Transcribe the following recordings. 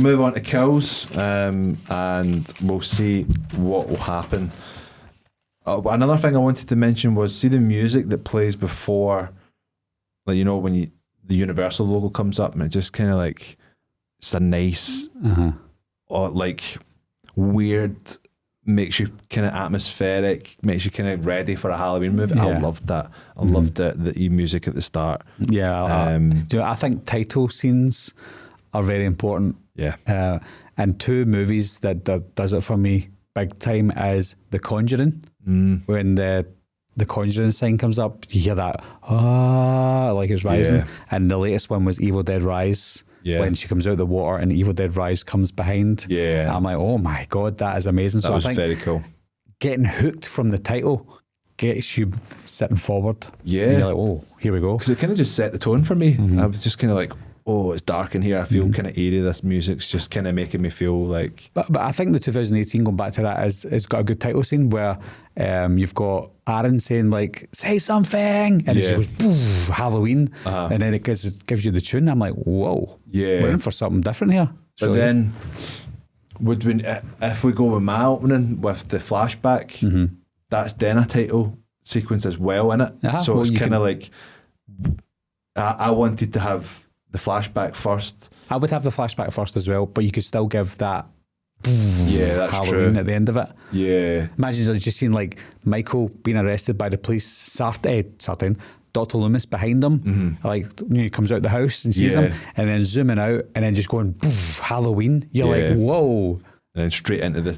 move on to kills, and we'll see what will happen. Another thing I wanted to mention was, see the music that plays before, like, you know, when the Universal logo comes up, and it just kind of like, it's a nice, or like weird, makes you kind of atmospheric, makes you kind of ready for a Halloween movie. I loved that. I loved the music at the start. Yeah, I think title scenes are very important. Yeah, and two movies that does it for me big time is The Conjuring. When the Conjuring sign comes up, you hear that like it's rising. And the latest one was Evil Dead Rise. When she comes out of the water and Evil Dead Rise comes behind. I'm like, oh my God, that is amazing. That was very cool. Getting hooked from the title gets you sitting forward. Yeah. And you're like, oh, here we go. Because it kind of just set the tone for me. I was just kind of like, oh, it's dark in here. I feel kind of eerie. This music's just kind of making me feel like... But I think the 2018, going back to that, it's got a good title scene where you've got Aaron saying like, say something, and it just goes, poof, Halloween, and then it gives you the tune. I'm like, whoa, we're in for something different here. But then, if we go with my opening with the flashback, that's then a title sequence as well, innit? So it's kind of like, I wanted to have the flashback first. I would have the flashback first as well, but you could still give that that's Halloween true. at the end of it. Yeah. Imagine just seeing like Michael being arrested by the police, Sartain, Dr. Loomis behind him, like, you know, he comes out the house and sees him, and then zooming out and then just going, poof, Halloween. You're like, whoa. And then straight into the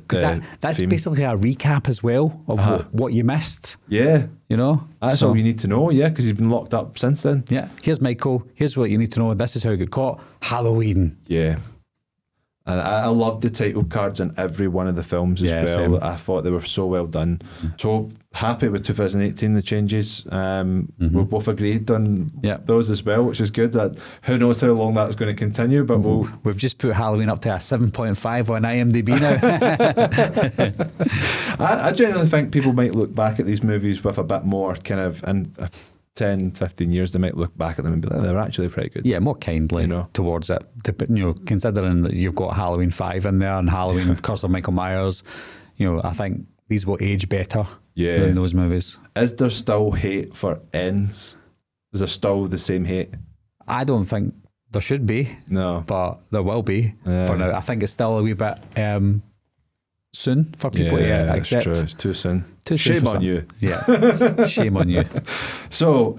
that's theme. Basically a recap as well of what you missed. Yeah. You know? That's all you need to know, because he's been locked up since then. Yeah. Here's Michael. Here's what you need to know. This is how he got caught. Halloween. Yeah. And I loved the title cards in every one of the films as well. Same. I thought they were so well done. So happy with 2018, the changes. We both agreed on those as well, which is good. Who knows how long that's going to continue, but we've just put Halloween up to a 7.5 on IMDb now. I genuinely think people might look back at these movies with a bit more kind of, and 10, 15 years, they might look back at them and be like, they're actually pretty good. Yeah, more kindly towards it. Considering that you've got Halloween 5 in there and Halloween Curse of Michael Myers, I think these will age better than those movies. Is there still hate for Ends? Is there still the same hate? I don't think there should be. No. But there will be for now. I think it's still a wee bit soon for people to accept. It's true. It's too soon. Shame on you. Yeah. Shame on you. So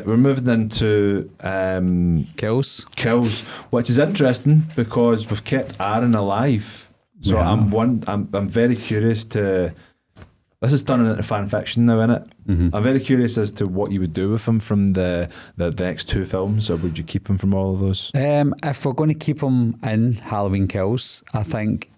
we're moving into kills, which is interesting because we've kept Aaron alive. So I'm very curious to. This is turning into fan fiction now, innit? I'm very curious as to what you would do with him from the next two films, or would you keep him from all of those? If we're going to keep him in Halloween Kills, I think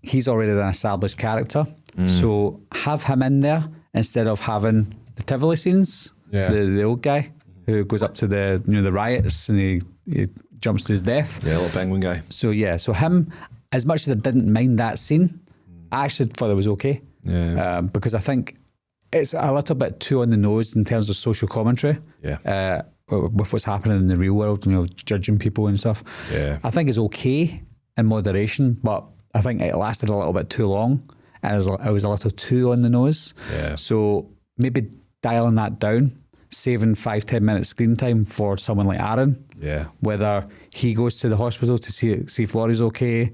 he's already an established character. So have him in there instead of having the Tivoli scenes, the old guy who goes up to the the riots and he jumps to his death. Yeah, little penguin guy. So so him, as much as I didn't mind that scene, I actually thought it was okay. Yeah. Because I think it's a little bit too on the nose in terms of social commentary. Yeah. With what's happening in the real world, judging people and stuff. Yeah. I think it's okay in moderation, but I think it lasted a little bit too long, and it was a little too on the nose. Yeah. So maybe dialing that down, saving 5-10 minutes screen time for someone like Aaron. Yeah. Whether he goes to the hospital to see if Laurie's okay,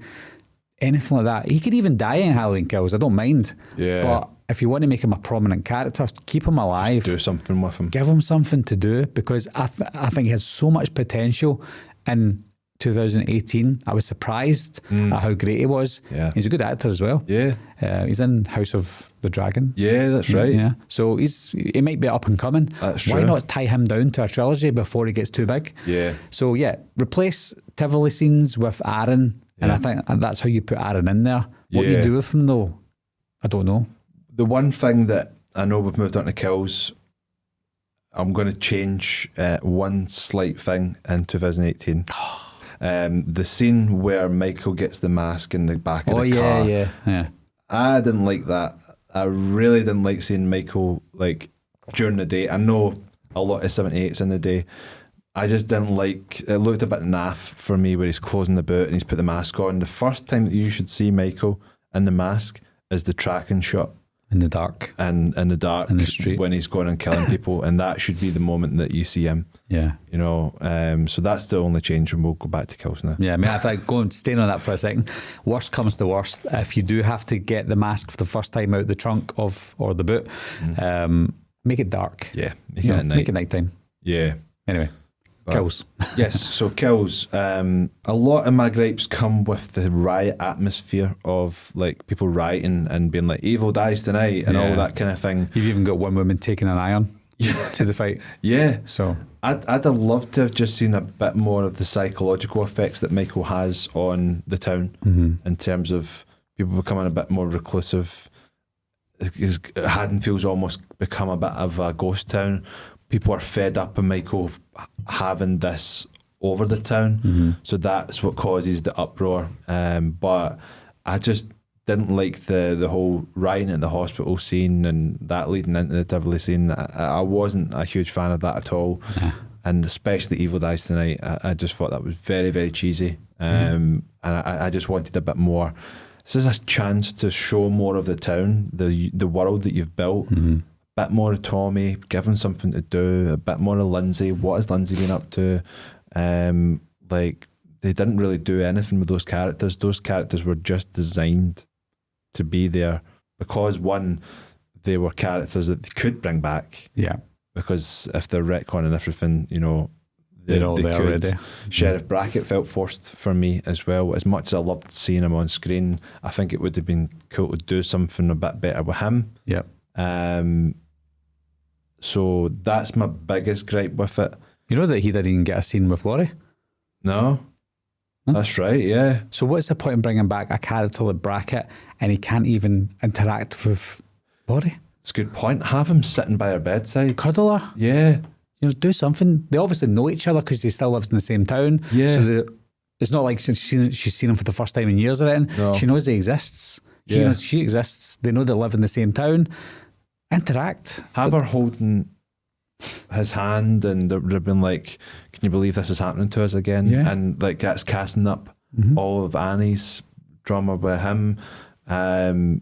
anything like that. He could even die in Halloween Kills. I don't mind. Yeah. But if you want to make him a prominent character, keep him alive. Just do something with him. Give him something to do, because I think he has so much potential. In 2018, I was surprised at how great he was. Yeah. He's a good actor as well. Yeah. He's in House of the Dragon. Yeah, that's right. Yeah. So he might be up and coming. That's Why true. not tie him down to a trilogy before he gets too big? Yeah. So replace Tivoli scenes with Aaron. And I think that's how you put Aaron in there. What you do with him, though, I don't know. The one thing that I know we've moved on to kills, I'm going to change one slight thing in 2018. The scene where Michael gets the mask in the back of the car. Yeah. I didn't like that. I really didn't like seeing Michael during the day. I know a lot of 78s in the day. I just didn't like it. Looked a bit naff for me where he's closing the boot and he's put the mask on. The first time that you should see Michael in the mask is the tracking shot in the dark, and in the dark in the street when he's going and killing people, and that should be the moment that you see him. Yeah, you know. So that's the only change, and we'll go back to kills now. Yeah, I mean, I think staying on that for a second. Worst comes to worst, if you do have to get the mask for the first time out the trunk or the boot, make it dark. Yeah, make it at night. Make it nighttime. Yeah. Anyway. Kills. Yes, so kills. A lot of my gripes come with the riot atmosphere of like people rioting and being like evil dies tonight and all that kind of thing. You've even got one woman taking an iron to the fight. Yeah. So I'd have loved to have just seen a bit more of the psychological effects that Michael has on the town in terms of people becoming a bit more reclusive. Haddonfield's almost become a bit of a ghost town. People are fed up of Michael having this over the town, so that's what causes the uproar. But I just didn't like the whole rioting at the hospital scene and that leading into the Tivoli scene. I wasn't a huge fan of that at all, and especially Evil Dies Tonight. I just thought that was very, very cheesy, and I just wanted a bit more. This is a chance to show more of the town, the world that you've built. Bit more of Tommy, give him something to do, a bit more of Lindsay. What has Lindsay been up to? Like, they didn't really do anything with those characters. Those characters were just designed to be there because, one, they were characters that they could bring back. Yeah. Because if they're retconning everything, you know, they're all there already. Sheriff Brackett felt forced for me as well. As much as I loved seeing him on screen, I think it would have been cool to do something a bit better with him. Yep. So that's my biggest gripe with it. You know that he didn't even get a scene with Laurie? No. That's right, yeah. So what's the point in bringing back a character like Brackett and he can't even interact with Laurie? It's a good point. Have him sitting by her bedside. Cuddle her? Yeah. You know, do something. They obviously know each other because they still lives in the same town. Yeah. So it's not like she's seen him for the first time in years or anything. No. She knows he exists. He knows she exists. They know they live in the same town. Interact. Have her holding his hand and they've been like, can you believe this is happening to us again? Yeah. And like that's casting up all of Annie's drama with him. And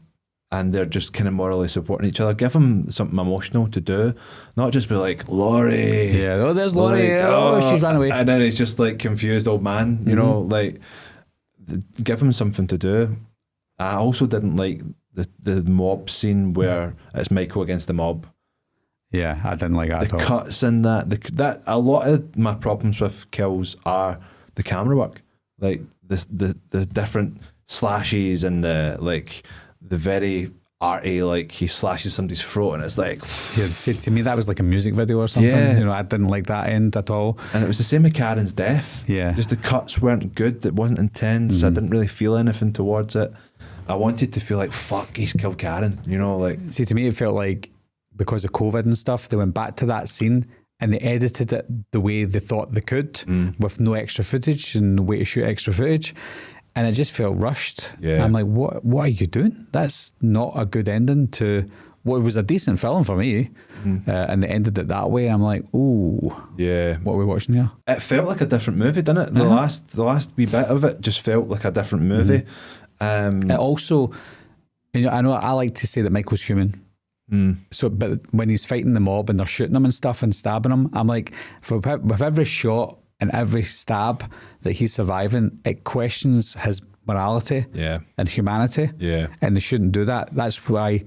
they're just kind of morally supporting each other. Give him something emotional to do, not just be like, Laurie. Yeah, oh, there's Laurie. Oh, she's run away. And then he's just like confused old man, you know, like give him something to do. I also didn't like the mob scene where it's Michael against the mob. Yeah, I didn't like that the at all. cuts in that a lot of my problems with kills are the camera work, like the different slashes and the very arty, like he slashes somebody's throat and it's like Yeah, see, to me that was like a music video or something. Yeah. You know, I didn't like that end at all. And it was the same with Karen's death. Yeah. Just the cuts weren't good. It wasn't intense. I didn't really feel anything towards it. I wanted to feel like, fuck, he's killed Karen, you know, like. See, to me it felt like because of COVID and stuff, they went back to that scene and they edited it the way they thought they could with no extra footage and no way to shoot extra footage. And it just felt rushed. Yeah. I'm like, what are you doing? That's not a good ending to what was a decent film for me. And they ended it that way. I'm like, ooh, yeah. what are we watching here? It felt like a different movie, didn't it? The last wee bit of it just felt like a different movie. It also, you know, I know I like to say that Michael's human. So, but when he's fighting the mob and they're shooting him and stuff and stabbing him, I'm like, with every shot and every stab that he's surviving, it questions his morality and humanity. Yeah. And they shouldn't do that. That's why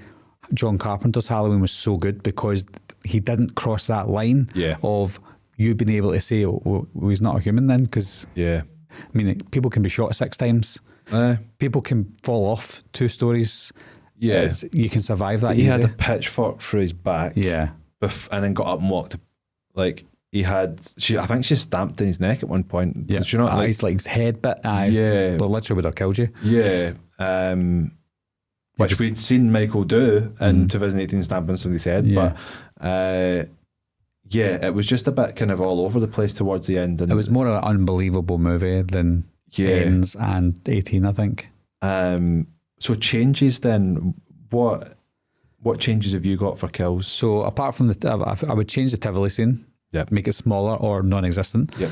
John Carpenter's Halloween was so good, because he didn't cross that line of you being able to say, oh, well, he's not a human then, because I mean, people can be shot 6 times. People can fall off 2 stories. Yeah. You can survive that He easy. had a pitchfork through his back. Yeah. And then got up and walked. Like, I think she stamped in his neck at one point. Yeah. Did you know? His like his head bit. Yeah. Literally would have killed you. Yeah. Which we'd seen Michael do in 2018, stamping somebody's head. Yeah. But it was just a bit kind of all over the place towards the end. And it was more of an unbelievable movie than Ends and 18, I think. So changes then, what changes have you got for kills? So apart from I would change the Tivoli scene. Yep. make it smaller or non-existent. Yep.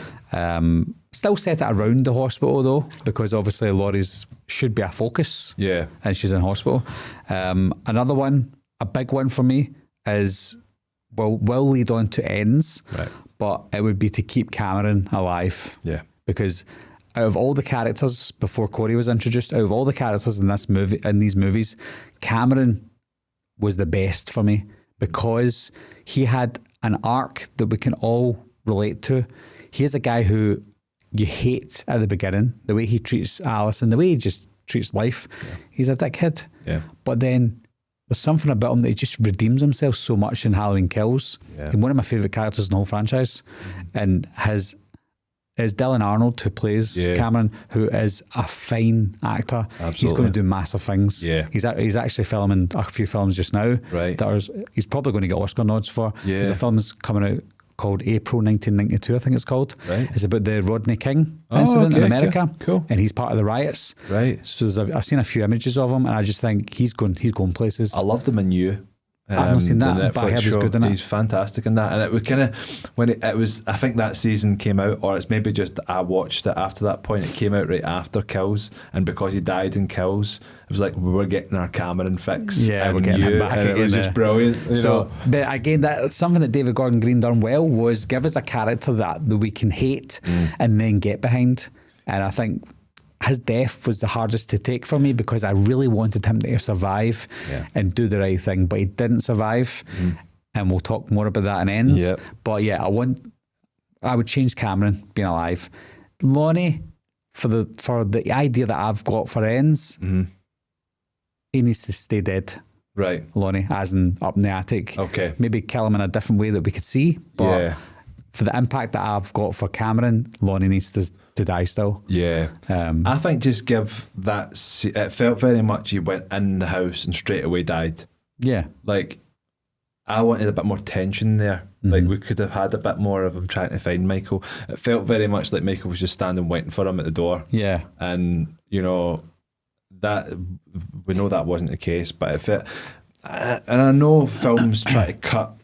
Still set it around the hospital though, because obviously Laurie's should be a focus. Yeah. And she's in hospital. Another one, a big one for me is, well, will lead on to ends, Right. but it would be to keep Cameron alive. Yeah. Because out of all the characters before Corey was introduced, out of all the characters in these movies, Cameron was the best for me because he had an arc that we can all relate to. He is a guy who you hate at the beginning, the way he treats Alison, the way he just treats life. Yeah. He's a dickhead. Yeah. But then there's something about him that he just redeems himself so much in Halloween Kills. Yeah. He's one of my favourite characters in the whole franchise. And is Dylan Arnold, who plays Cameron, who is a fine actor. Absolutely. He's going to do massive things. Yeah. He's actually filming a few films just now. Right. He's probably going to get Oscar nods for. Yeah. There's a film that's coming out called April 1992, I think it's called. Right. It's about the Rodney King incident in America. Cool. And he's part of the riots. Right. So I've seen a few images of him, and I just think he's going places. I love them in You. I've not seen that, but I heard he's good in it. He's fantastic in that, and it was kind of when it was. I think that season came out, or it's maybe just I watched it after that point. It came out right after Kills, and because he died in Kills, it was like we were getting our Cameron fix. Yeah, we're getting him back. And it was just brilliant. So, but again, that's something that David Gordon Green done well was give us a character that we can hate and then get behind, and I think his death was the hardest to take for me because I really wanted him to survive and do the right thing, but he didn't survive. And we'll talk more about that in Ends. Yep. But yeah, I would change Cameron being alive. Lonnie, for the idea that I've got for Ends, he needs to stay dead. Right. Lonnie, as in up in the attic. Okay. Maybe kill him in a different way that we could see. But for the impact that I've got for Cameron, Lonnie needs to die still. Yeah. I think just give that. It felt very much he went in the house and straight away died. Yeah. Like, I wanted a bit more tension there. Like, we could have had a bit more of him trying to find Michael. It felt very much like Michael was just standing waiting for him at the door. Yeah. And, that we know that wasn't the case, but it felt. And I know films try to cut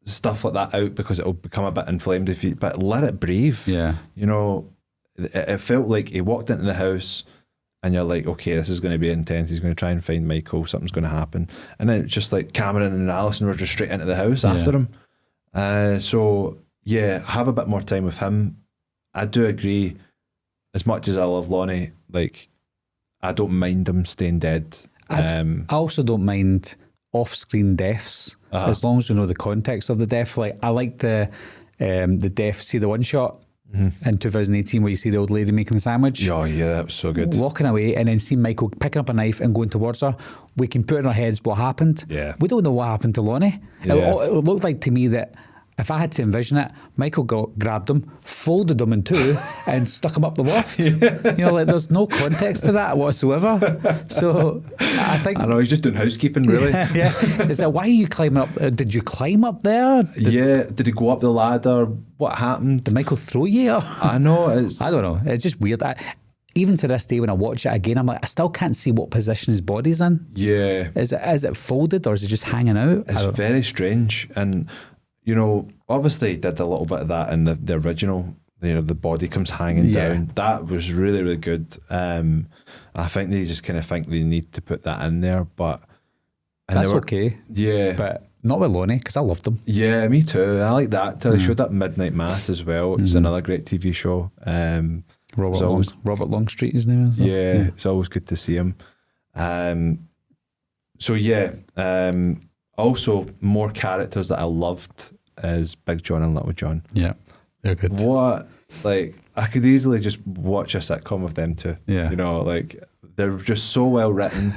stuff like that out because it'll become a bit inflamed but let it breathe. Yeah. It felt like he walked into the house and you're like, okay, this is going to be intense. He's going to try and find Michael. Something's going to happen. And then it's just like Cameron and Alison were just straight into the house after him. So, yeah, have a bit more time with him. I do agree, as much as I love Lonnie, like, I don't mind him staying dead. I also don't mind off-screen deaths as long as we know the context of the death. Like, I like the death, see the one shot in 2018 where you see the old lady making the sandwich. Oh yeah, that was so good. Walking away and then see Michael picking up a knife and going towards her. We can put in our heads what happened. Yeah. We don't know what happened to Lonnie. Yeah. It looked like to me that if I had to envision it, Michael grabbed him, folded them in two, and stuck him up the loft. Like there's no context to that whatsoever. So I think I know he's just doing housekeeping, really. Yeah. Is that why are you climbing up? Did you climb up there? Did he go up the ladder? What happened? Did Michael throw you? I know. I don't know. It's just weird. Even to this day, when I watch it again, I'm like, I still can't see what position his body's in. Yeah. Is it folded or is it just hanging out? It's very strange. And obviously did a little bit of that in the original. The body comes hanging down. That was really, really good. I think they just kind of think they need to put that in there, but that's okay. Yeah, but not with Lonnie because I loved him. Yeah, me too. I like that. They showed up Midnight Mass as well. It's another great TV show. Robert Longstreet, his name is. Yeah, it's always good to see him. Also, more characters that I loved is Big John and Little John. Yeah, they're good. I could easily just watch a sitcom with them too. Yeah. They're just so well written.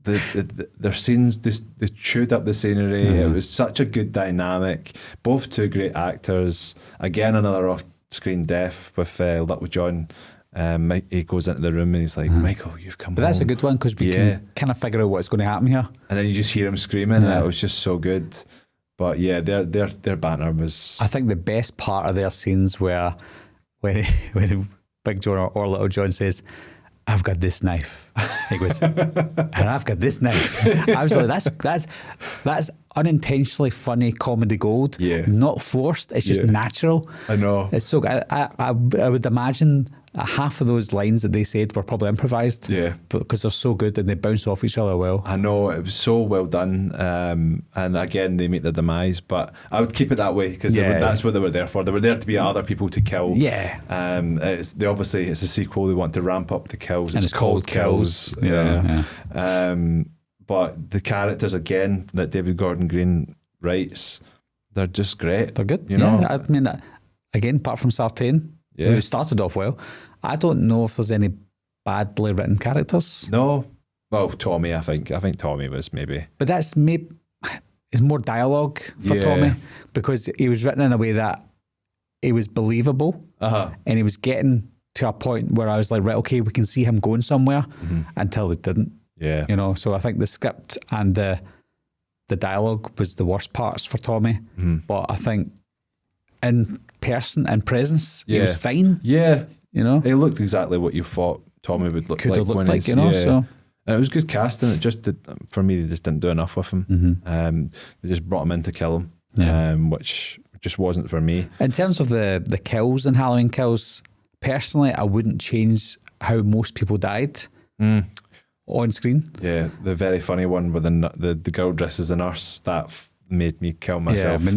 Their scenes, they chewed up the scenery. It was such a good dynamic. Both two great actors. Again, another off-screen death with Little John. He goes into the room and he's like, Michael, you've come But home. That's a good one because we can kind of figure out what's going to happen here. And then you just hear him screaming. And it was just so good. But yeah, their banter was... I think the best part of their scenes were when Big John or Little John says, I've got this knife. He goes, and I've got this knife. I was like, that's unintentionally funny comedy gold. Yeah. Not forced. It's just natural. I know. It's so good. I would imagine half of those lines that they said were probably improvised. Yeah. Because they're so good and they bounce off each other well. I know, it was so well done. And again, they meet their demise, but I would keep it that way because that's what they were there for. They were there to be other people to kill. Yeah. It's a sequel. They want to ramp up the kills. And it's called Kills. Yeah. But the characters, again, that David Gordon Green writes, they're just great. They're good. You know? I mean, again, apart from Sartain, who started off well, I don't know if there's any badly written characters. No. Well, Tommy, I think Tommy was maybe. But that's maybe it's more dialogue for Tommy because he was written in a way that he was believable and he was getting to a point where I was like, right, okay, we can see him going somewhere until it didn't. Yeah. You know, so I think the script and the dialogue was the worst parts for Tommy. But I think in person and presence, he was fine. Yeah. You know? He looked exactly what you thought Tommy would look Could like. have looked like, you know, so... And it was good casting. It just for me, they just didn't do enough with him. They just brought him in to kill him, which just wasn't for me. In terms of the kills and Halloween Kills, personally, I wouldn't change how most people died on screen. Yeah, the very funny one where the girl dressed as a nurse, that made me kill myself. Yeah, I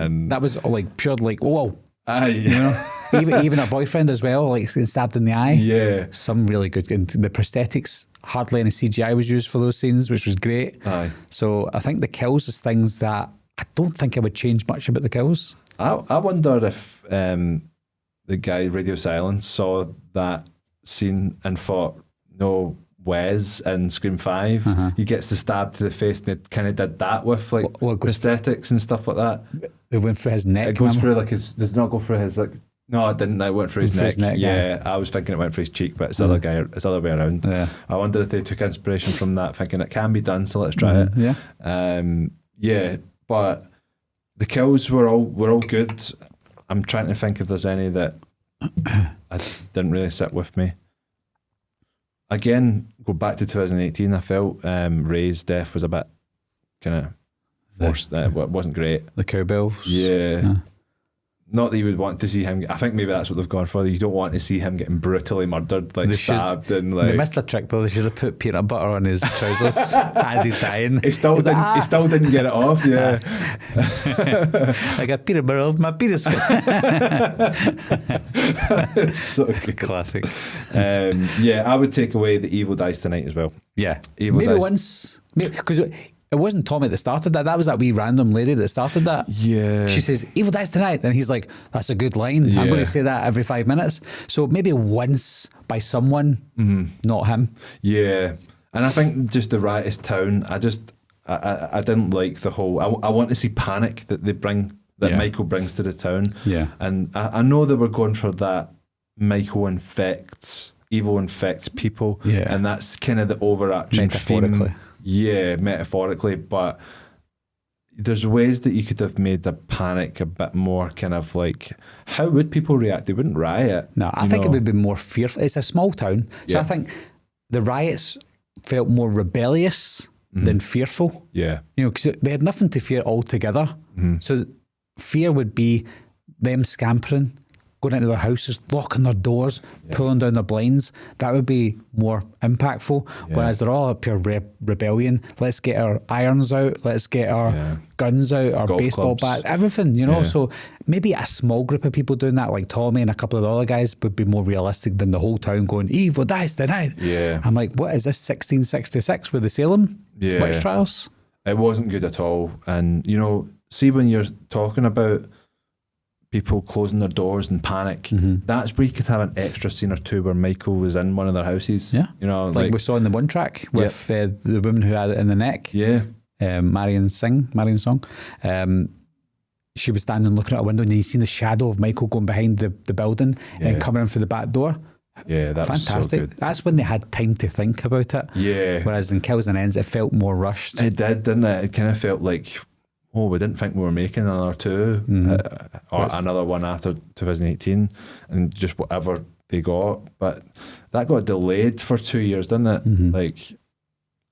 mean that was like pure like whoa. You know, even her boyfriend as well, like getting stabbed in the eye. Yeah, some really good. And the prosthetics, hardly any CGI was used for those scenes, which was great. Aye. So I think the kills is things that I don't think I would change much about the kills. I wonder if the guy Radio Silence saw that scene and thought, no, Wes in Scream 5, he gets the stab to the face, and they kind of did that with like prosthetics and stuff like that. It went through his neck. It goes through like his. Does not go through his like. No, it didn't. It went through his neck. Yeah, I was thinking it went through his cheek, but it's the other guy. It's the other way around. Yeah. I wonder if they took inspiration from that, thinking it can be done. So let's try it. Yeah. Yeah, but the kills were all good. I'm trying to think if there's any that I didn't really sit with me. Again, go back to 2018. I felt Ray's death was a bit kind of forced. It wasn't great. The cowbells. Yeah. Not that you would want to see him. I think maybe that's what they've gone for. You don't want to see him getting brutally murdered, like stabbed and like. They missed a trick though. They should have put peanut butter on his trousers as he's dying. He still didn't get it off. Yeah. I got peanut butter off my penis. So good. Classic. Yeah, I would take away the Evil Dies Tonight as well. Yeah, maybe once, because it wasn't Tommy that started that. That was that wee random lady that started that. Yeah. She says, "Evil dies tonight." And he's like, "That's a good line. I'm going to say that every 5 minutes." So maybe once by someone, not him. Yeah. And I think just the riotous town, I didn't like the whole, I want to see panic that they bring, that Michael brings to the town. Yeah. And I know they were going for that evil infects people. Yeah. And that's kind of the overarching theme. Yeah, metaphorically, but there's ways that you could have made the panic a bit more kind of like, how would people react? They wouldn't riot. No, I think it would be more fearful. It's a small town. So I think the riots felt more rebellious than fearful. Yeah. You know, because they had nothing to fear altogether. So fear would be them scampering, going into their houses, locking their doors, pulling down their blinds. That would be more impactful. Whereas they're all a pure rebellion. Let's get our irons out. Let's get our guns out, our golf baseball clubs. bat, everything, you know. So maybe a small group of people doing that, like Tommy and a couple of the other guys, would be more realistic than the whole town going, "Evil dies tonight." Yeah. I'm like, what is this, 1666 with the Salem witch trials? It wasn't good at all. And, you know, see when you're talking about people closing their doors in panic, that's where you could have an extra scene or two where Michael was in one of their houses. Yeah. You know, like we saw in the one track with the woman who had it in the neck. Yeah. Marion Song. She was standing looking out a window and you seen the shadow of Michael going behind the building and coming in through the back door. Yeah, that was fantastic. So good. That's when they had time to think about it. Yeah. Whereas in Kills and Ends, it felt more rushed. It did, didn't it? It kind of felt like, oh, we didn't think we were making another two or another one after 2018, and just whatever they got, but that got delayed for 2 years, didn't it? Like,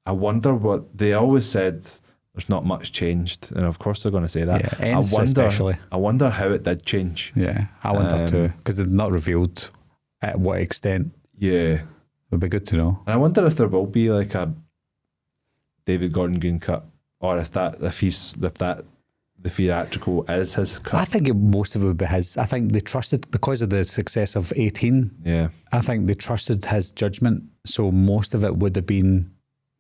I wonder what they always said. There's not much changed, and of course they're going to say that. Yeah, especially. I wonder how it did change. Yeah, I wonder too, because they've not revealed at what extent. Yeah, it would be good to know. And I wonder if there will be like a David Gordon Green cut, or if the theatrical is his cut. I think most of it would be his. I think they trusted, because of the success of 18. Yeah, I think they trusted his judgment, so most of it would have been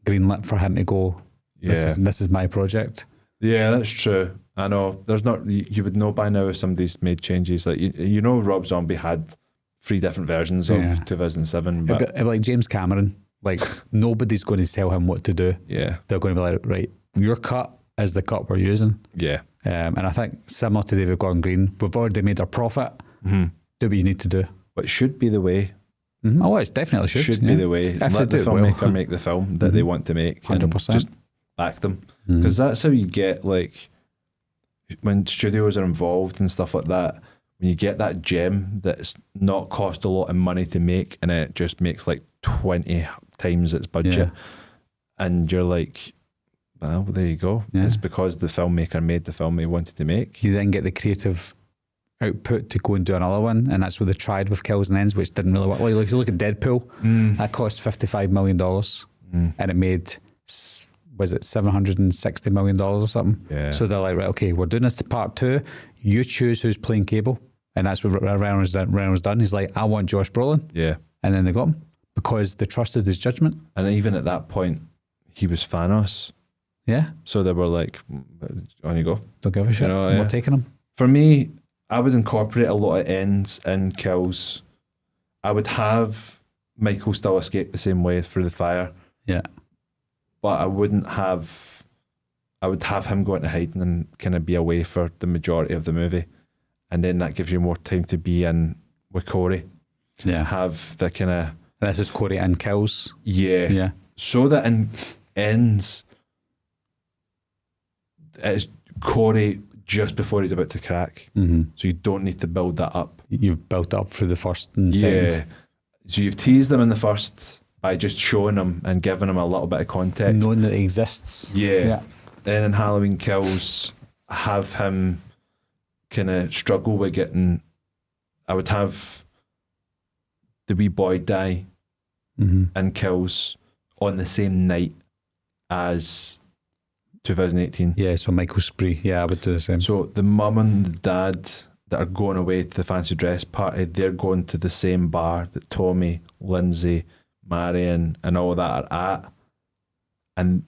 greenlit for him to go. This is my project. Yeah, that's true. I know. There's not. You would know by now if somebody's made changes. Like you know, Rob Zombie had 3 different versions of 2007. But it'd be like James Cameron. Like nobody's going to tell him what to do. Yeah, they're going to be like, right, your cut is the cut we're using. Yeah. And I think similar to David Gordon Green, we've already made our profit. Do what you need to do. But it should be the way. Oh, it definitely should. Should be the way. If Let the they do filmmaker make the film that they want to make. 100%. Just back them. Because that's how you get, like, when studios are involved and stuff like that, when you get that gem that's not cost a lot of money to make, and it just makes like 20 times its budget, and you're like, well, there you go. It's because the filmmaker made the film he wanted to make. You then get the creative output to go and do another one, and that's what they tried with Kills and Ends, which didn't really work. Like if you look at Deadpool, that cost $55 million, and it made, was it $760 million or something? Yeah. So they're like, right, okay, we're doing this to part 2. You choose who's playing Cable, and that's what Reynolds done. He's like, I want Josh Brolin. Yeah. And then they got him because they trusted his judgment. And even at that point, he was Thanos. Yeah. So they were like, on you go. Don't give a shit. We're taking him. For me, I would incorporate a lot of ends and kills. I would have Michael still escape the same way through the fire. Yeah. But I would have him go into hiding and kind of be away for the majority of the movie. And then that gives you more time to be in with Corey. Yeah. Have the kind of... This is Corey and Kills. Yeah. Yeah. So that in Ends, it's Corey just before he's about to crack. So you don't need to build that up. You've built up through the first and second. So you've teased them in the first by just showing them and giving them a little bit of context. Knowing that it exists. Yeah. Then in Halloween Kills, have him kind of struggle with getting... I would have the wee boy die and Kills on the same night as 2018. Yeah, so Michael Spree. Yeah, I would do the same. So the mum and the dad that are going away to the fancy dress party, they're going to the same bar that Tommy, Lindsay, Marion and all that are at. And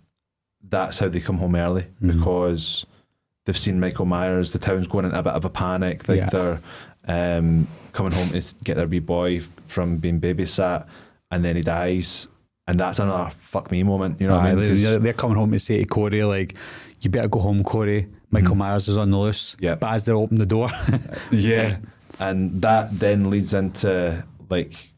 that's how they come home early because they've seen Michael Myers. The town's going into a bit of a panic. Like they're coming home to get their wee boy from being babysat, and then he dies. And that's another fuck me moment. You know what I mean? They're coming home to say to Corey, like, you better go home, Corey. Michael Myers is on the loose. Yeah. But as they open the door. And that then leads into like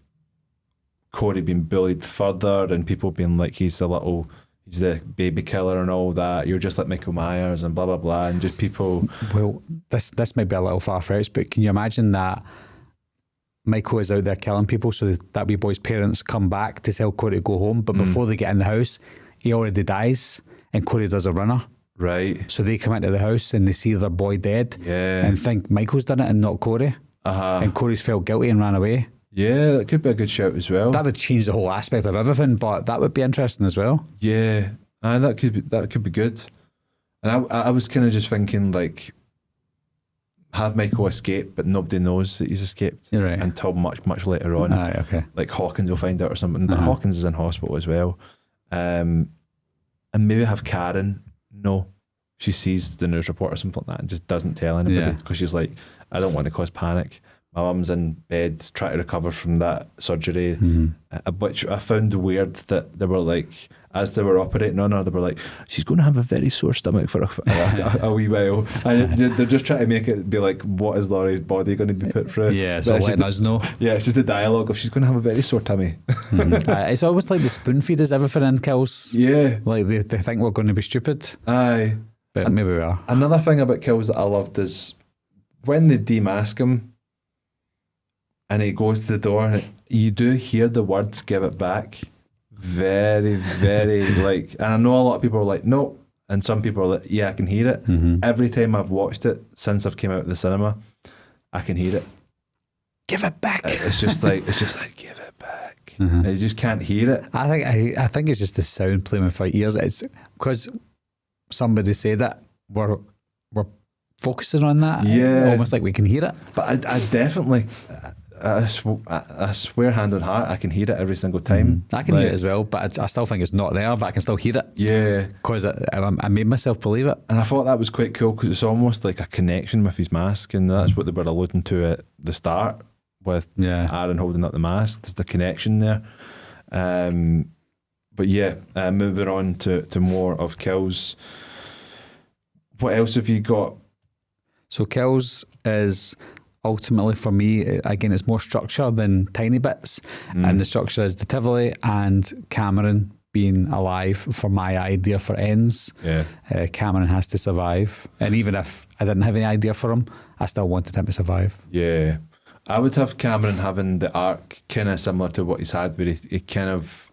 Corey being bullied further and people being like, he's the baby killer and all that. You're just like Michael Myers and blah, blah, blah. And just people... Well, this might be a little far-fetched, but can you imagine that Michael is out there killing people, so that wee boy's parents come back to tell Corey to go home, but before they get in the house, he already dies and Corey does a runner. Right. So they come into the house and they see their boy dead and think Michael's done it and not Corey. And Corey's felt guilty and ran away. Yeah, that could be a good shout as well. That would change the whole aspect of everything, but that would be interesting as well. Yeah, that could be good. And I was kind of just thinking like, have Michael escape, but nobody knows that he's escaped until much later on. Okay. Like Hawkins will find out or something. But Hawkins is in hospital as well. And maybe have Karen know. She sees the news report or something like that and just doesn't tell anybody because she's like, I don't want to cause panic. My mum's in bed trying to recover from that surgery, which I found weird that they were like, as they were operating on her, they were like, she's going to have a very sore stomach for a wee while. And they're just trying to make it be like, what is Laurie's body going to be put through? Yeah, so letting us know. Yeah, it's just the dialogue of she's going to have a very sore tummy. It's almost like the spoon feed is everything in Kills. Yeah. Like they think we're going to be stupid. Aye. But maybe we are. Another thing about Kills that I loved is when they demask him, and he goes to the door, and you do hear the words "give it back," very, very like. And I know a lot of people are like, "No," and some people are like, "Yeah, I can hear it." Every time I've watched it since I've came out of the cinema, I can hear it. Give it back. It's just like give it back. You just can't hear it. I think it's just the sound playing with our ears. It's because somebody said that we're focusing on that. Yeah, almost like we can hear it. But I definitely, I swear hand on heart, I can hear it every single time. I can hear it as well, but I still think it's not there. But I can still hear it. Yeah, because I made myself believe it, and I thought that was quite cool because it's almost like a connection with his mask, and that's what they were alluding to at the start with Aaron holding up the mask. There's the connection there. But yeah, moving on to more of kills. What else have you got? So kills is ultimately for me, again, it's more structure than tiny bits. And the structure is the Tivoli and Cameron being alive for my idea for ends. Yeah. Cameron has to survive. And even if I didn't have any idea for him, I still wanted him to survive. Yeah. I would have Cameron having the arc kind of similar to what he's had, where he kind of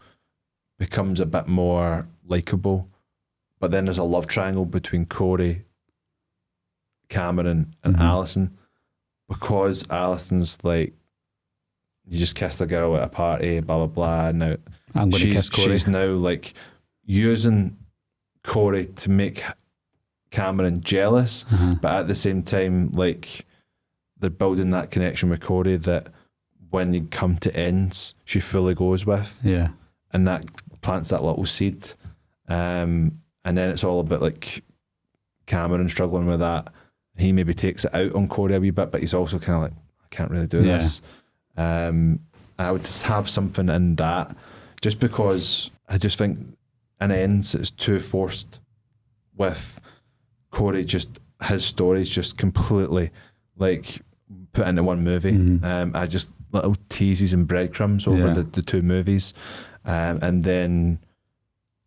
becomes a bit more likeable. But then there's a love triangle between Corey, Cameron and Alison, because Alison's like, you just kissed a girl at a party, blah blah blah. Now I'm going to kiss Corey. She's now like using Corey to make Cameron jealous, but at the same time, like they're building that connection with Corey that when you come to ends, she fully goes with. Yeah, and that plants that little seed, and then it's all a bit like Cameron struggling with that. He maybe takes it out on Corey a wee bit, but he's also kind of like, I can't really do this. I would just have something in that, just because I just think in ends it's too forced with Corey. Just his story's just completely like put into one movie. I just little teases and breadcrumbs over the two movies, and then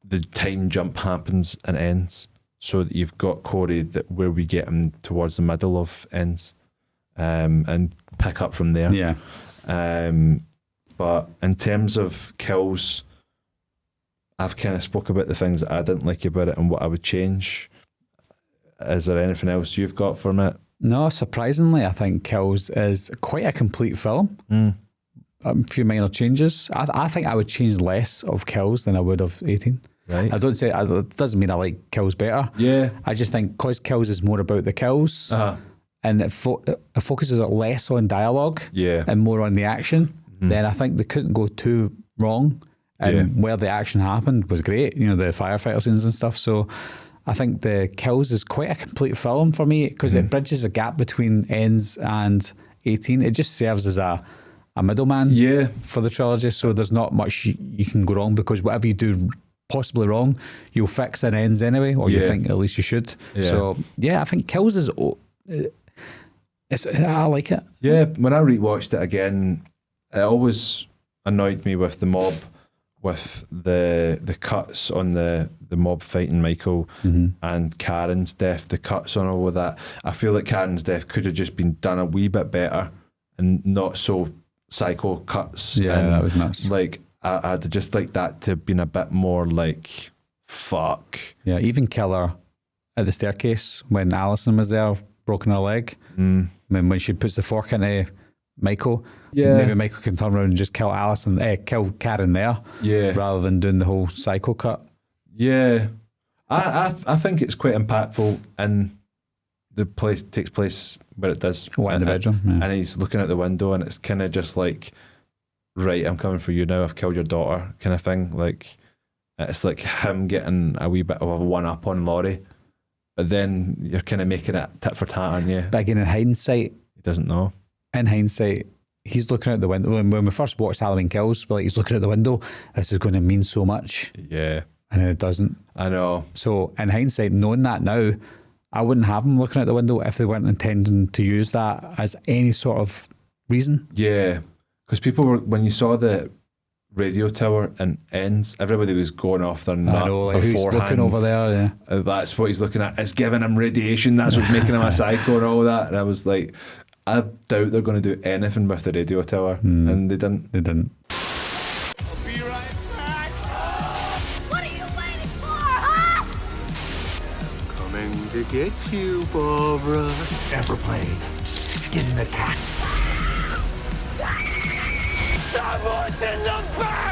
the time jump happens and ends. So that you've got Corey that where we get him towards the middle of ends, and pick up from there. Yeah. But in terms of kills, I've kind of spoke about the things that I didn't like about it and what I would change. Is there anything else you've got from it? No, surprisingly, I think Kills is quite a complete film. A few minor changes. I think I would change less of Kills than I would of 18. Right. I don't say it doesn't mean I like Kills better. Yeah. I just think because Kills is more about the kills, and it focuses less on dialogue, and more on the action. Then I think they couldn't go too wrong. And where the action happened was great. You know, the firefighter scenes and stuff. So I think the Kills is quite a complete film for me because it bridges a gap between ends and 18. It just serves as a middleman for the trilogy. So there's not much you can go wrong because whatever you do possibly wrong, you'll fix in ends anyway, or you think at least you should. So I think Kills is I like it. Yeah, when I rewatched it again, it always annoyed me with the mob, with the cuts on the mob fighting Michael and Karen's death, the cuts on all of that. I feel like Karen's death could have just been done a wee bit better and not so psycho cuts. Yeah, and that was nuts. Like I'd just like that to have been a bit more like, fuck. Yeah, even Killer at the staircase when Alison was there, broken her leg. When she puts the fork into Michael, maybe Michael can turn around and just kill kill Karen there, rather than doing the whole psycho cut. Yeah, I think it's quite impactful, and the place takes place where it does. In the bedroom, and he's looking out the window, and it's kind of just like, right, I'm coming for you now. I've killed your daughter, kind of thing. Like it's like him getting a wee bit of a one up on Laurie, but then you're kind of making it tit for tat, aren't you? But again, in hindsight, he doesn't know. In hindsight, he's looking out the window. When we first watched Halloween Kills, we're like, he's looking out the window. This is going to mean so much. Yeah, and then it doesn't. I know. So in hindsight, knowing that now, I wouldn't have him looking out the window if they weren't intending to use that as any sort of reason. Yeah, because people were, when you saw the radio tower and ends, everybody was going off their nut. I know, like, who's looking over there? Yeah, that's what he's looking at. It's giving him radiation. That's what's making him a psycho and all that. And I was like, I doubt they're going to do anything with the radio tower, and they didn't. They didn't. Be right back! What are you waiting for, huh? Coming to get you, Barbara. Ever played in the cat? Someone's in the back!